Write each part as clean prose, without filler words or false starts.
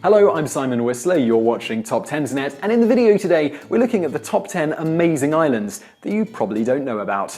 Hello, I'm Simon Whistler, you're watching TopTenzNet, and in the video today, we're looking at the top 10 amazing islands that you probably don't know about.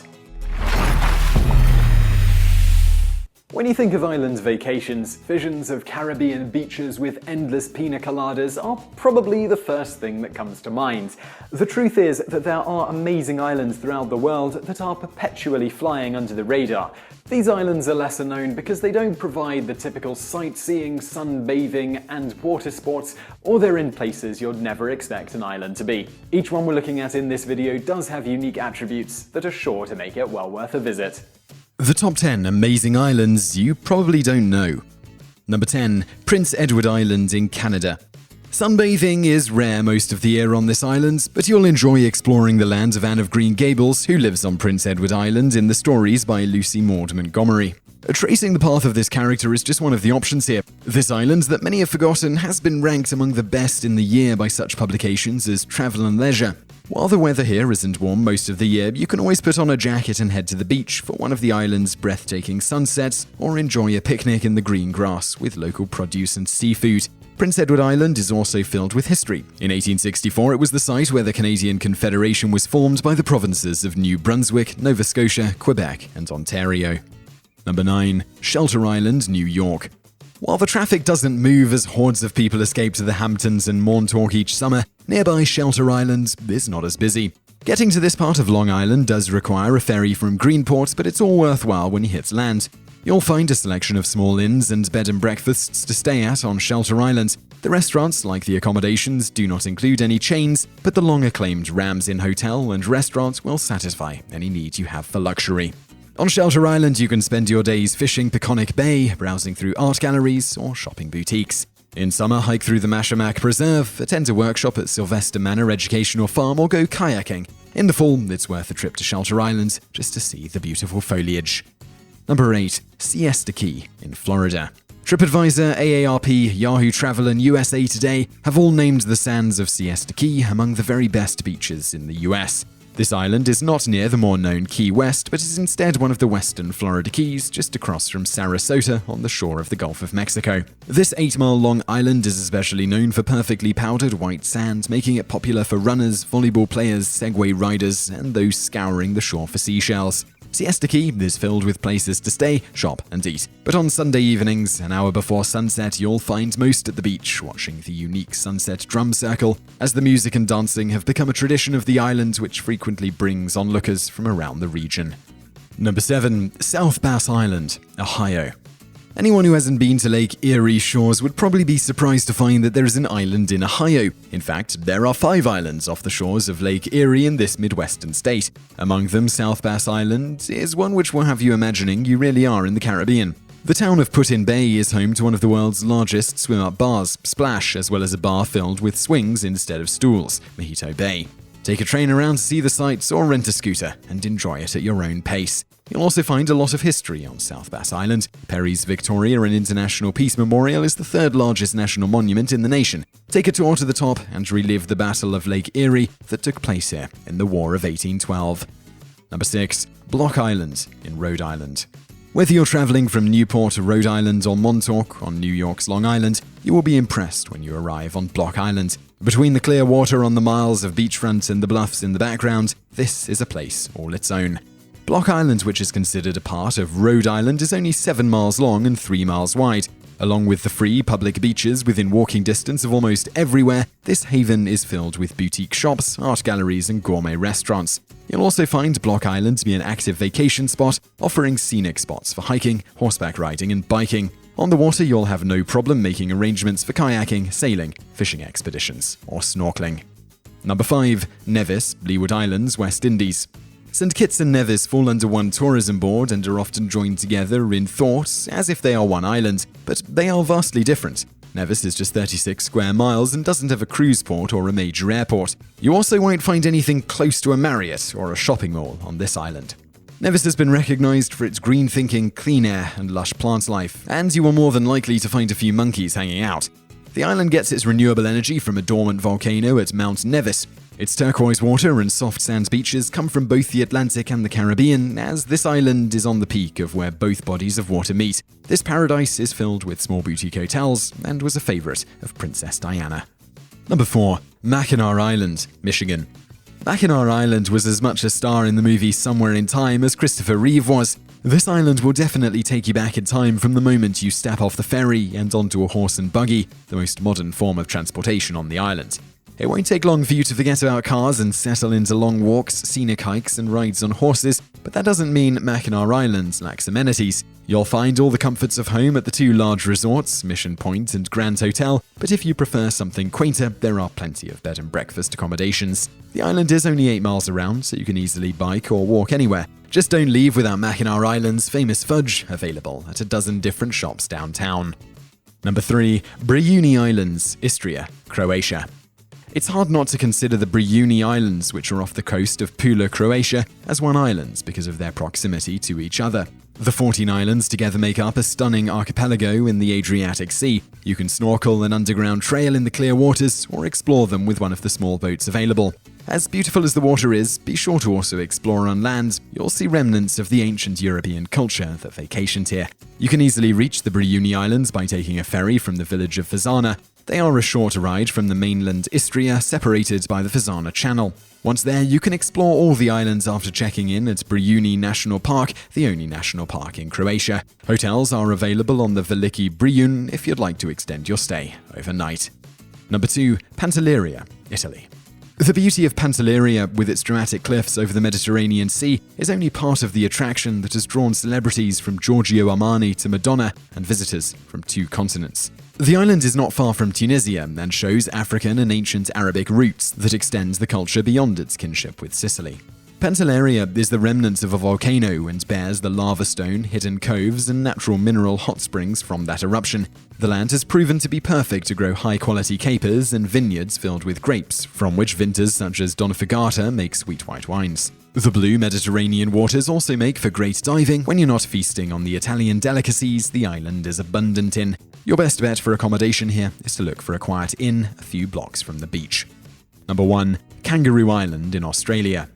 When you think of island vacations, visions of Caribbean beaches with endless pina coladas are probably the first thing that comes to mind. The truth is that there are amazing islands throughout the world that are perpetually flying under the radar. These islands are lesser known because they don't provide the typical sightseeing, sunbathing, and water sports, or they're in places you'd never expect an island to be. Each one we're looking at in this video does have unique attributes that are sure to make it well worth a visit. The top 10 amazing islands you probably don't know. Number 10. Prince Edward Island in Canada. Sunbathing is rare most of the year on this island, but you'll enjoy exploring the land of Anne of Green Gables, who lives on Prince Edward Island in the stories by Lucy Maud Montgomery. Tracing the path of this character is just one of the options here. This island, that many have forgotten, has been ranked among the best in the year by such publications as Travel and Leisure. While the weather here isn't warm most of the year, you can always put on a jacket and head to the beach for one of the island's breathtaking sunsets, or enjoy a picnic in the green grass with local produce and seafood. Prince Edward Island is also filled with history. In 1864, it was the site where the Canadian Confederation was formed by the provinces of New Brunswick, Nova Scotia, Quebec, and Ontario. Number 9. Shelter Island, New York. While the traffic doesn't move as hordes of people escape to the Hamptons and Montauk each summer, nearby Shelter Island is not as busy. Getting to this part of Long Island does require a ferry from Greenport, but it's all worthwhile when you hit land. You'll find a selection of small inns and bed and breakfasts to stay at on Shelter Island. The restaurants, like the accommodations, do not include any chains, but the long-acclaimed Rams Inn Hotel and restaurant will satisfy any need you have for luxury. On Shelter Island, you can spend your days fishing Peconic Bay, browsing through art galleries, or shopping boutiques. In summer, hike through the Mackinac Preserve, attend a workshop at Sylvester Manor Educational Farm, or go kayaking. In the fall, it's worth a trip to Shelter Island just to see the beautiful foliage. Number 8. Siesta Key in Florida. TripAdvisor, AARP, Yahoo Travel, and USA Today have all named the sands of Siesta Key among the very best beaches in the US. This island is not near the more known Key West, but is instead one of the western Florida Keys, just across from Sarasota on the shore of the Gulf of Mexico. This 8-mile-long island is especially known for perfectly powdered white sand, making it popular for runners, volleyball players, Segway riders, and those scouring the shore for seashells. Siesta Key is filled with places to stay, shop, and eat. But on Sunday evenings, an hour before sunset, you'll find most at the beach, watching the unique sunset drum circle, as the music and dancing have become a tradition of the island which frequently brings onlookers from around the region. Number 7. South Bass Island, Ohio. Anyone who hasn't been to Lake Erie shores would probably be surprised to find that there is an island in Ohio. In fact, there are 5 islands off the shores of Lake Erie in this Midwestern state. Among them, South Bass Island is one which will have you imagining you really are in the Caribbean. The town of Put-in-Bay is home to one of the world's largest swim-up bars, Splash, as well as a bar filled with swings instead of stools, Mojito Bay. Take a train around to see the sights or rent a scooter and enjoy it at your own pace. You'll also find a lot of history on South Bass Island. Perry's Victoria and International Peace Memorial is the 3rd largest national monument in the nation. Take a tour to the top and relive the Battle of Lake Erie that took place here in the War of 1812. Number 6. Block Island in Rhode Island. Whether you're traveling from Newport to Rhode Island or Montauk on New York's Long Island, you will be impressed when you arrive on Block Island. Between the clear water on the miles of beachfront and the bluffs in the background, this is a place all its own. Block Island, which is considered a part of Rhode Island, is only 7 miles long and 3 miles wide. Along with the free public beaches within walking distance of almost everywhere, this haven is filled with boutique shops, art galleries, and gourmet restaurants. You'll also find Block Island to be an active vacation spot, offering scenic spots for hiking, horseback riding, and biking. On the water, you'll have no problem making arrangements for kayaking, sailing, fishing expeditions, or snorkeling. Number 5. Nevis, Leeward Islands, West Indies. St. Kitts and Nevis fall under one tourism board and are often joined together in thought as if they are one island, but they are vastly different. Nevis is just 36 square miles and doesn't have a cruise port or a major airport. You also won't find anything close to a Marriott or a shopping mall on this island. Nevis has been recognized for its green thinking, clean air, and lush plant life, and you are more than likely to find a few monkeys hanging out. The island gets its renewable energy from a dormant volcano at Mount Nevis. Its turquoise water and soft sand beaches come from both the Atlantic and the Caribbean, as this island is on the peak of where both bodies of water meet. This paradise is filled with small boutique hotels and was a favorite of Princess Diana. Number 4. Mackinac Island, Michigan. Mackinac Island was as much a star in the movie Somewhere in Time as Christopher Reeve was. This island will definitely take you back in time from the moment you step off the ferry and onto a horse and buggy, the most modern form of transportation on the island. It won't take long for you to forget about cars and settle into long walks, scenic hikes, and rides on horses, but that doesn't mean Mackinac Island lacks amenities. You'll find all the comforts of home at the two large resorts, Mission Point and Grand Hotel, but if you prefer something quainter, there are plenty of bed and breakfast accommodations. The island is only 8 miles around, so you can easily bike or walk anywhere. Just don't leave without Mackinac Island's famous fudge, available at a dozen different shops downtown. Number 3. Brijuni Islands, Istria, Croatia. It's hard not to consider the Brijuni Islands, which are off the coast of Pula, Croatia, as one island because of their proximity to each other. The 14 islands together make up a stunning archipelago in the Adriatic Sea. You can snorkel an underground trail in the clear waters or explore them with one of the small boats available. As beautiful as the water is, be sure to also explore on land. You'll see remnants of the ancient European culture that vacationed here. You can easily reach the Brijuni Islands by taking a ferry from the village of Fasana. They are a short ride from the mainland Istria, separated by the Fasana Channel. Once there, you can explore all the islands after checking in at Brijuni National Park, the only national park in Croatia. Hotels are available on the Veliki Brijun if you'd like to extend your stay overnight. Number 2. Pantelleria, Italy. The beauty of Pantelleria, with its dramatic cliffs over the Mediterranean Sea, is only part of the attraction that has drawn celebrities from Giorgio Armani to Madonna and visitors from 2 continents. The island is not far from Tunisia and shows African and ancient Arabic roots that extends the culture beyond its kinship with Sicily. Pantelleria is the remnants of a volcano and bears the lava stone, hidden coves, and natural mineral hot springs from that eruption. The land has proven to be perfect to grow high-quality capers and vineyards filled with grapes, from which vintners such as Donofagata make sweet white wines. The blue Mediterranean waters also make for great diving when you're not feasting on the Italian delicacies the island is abundant in. Your best bet for accommodation here is to look for a quiet inn a few blocks from the beach. Number 1. Kangaroo Island in Australia.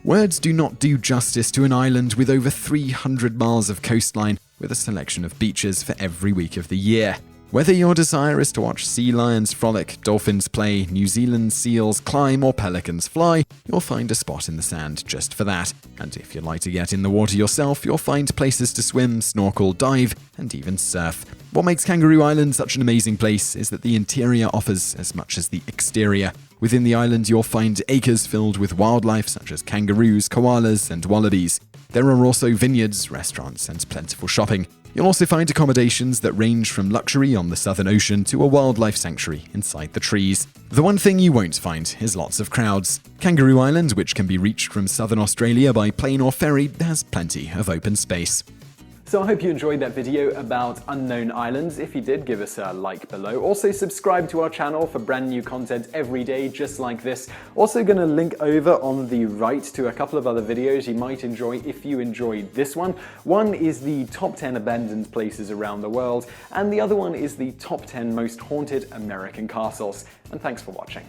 Words do not do justice to an island with over 300 miles of coastline, with a selection of beaches for every week of the year. Whether your desire is to watch sea lions frolic, dolphins play, New Zealand seals climb, or pelicans fly, you'll find a spot in the sand just for that. And if you'd like to get in the water yourself, you'll find places to swim, snorkel, dive, and even surf. What makes Kangaroo Island such an amazing place is that the interior offers as much as the exterior. Within the island, you'll find acres filled with wildlife such as kangaroos, koalas, and wallabies. There are also vineyards, restaurants, and plentiful shopping. You'll also find accommodations that range from luxury on the Southern Ocean to a wildlife sanctuary inside the trees. The one thing you won't find is lots of crowds. Kangaroo Island, which can be reached from southern Australia by plane or ferry, has plenty of open space. So I hope you enjoyed that video about unknown islands. If you did, give us a like below. Also subscribe to our channel for brand new content every day just like this. Also going to link over on the right to a couple of other videos you might enjoy if you enjoyed this one. One is the top 10 abandoned places around the world, and the other one is the top 10 most haunted American castles. And thanks for watching.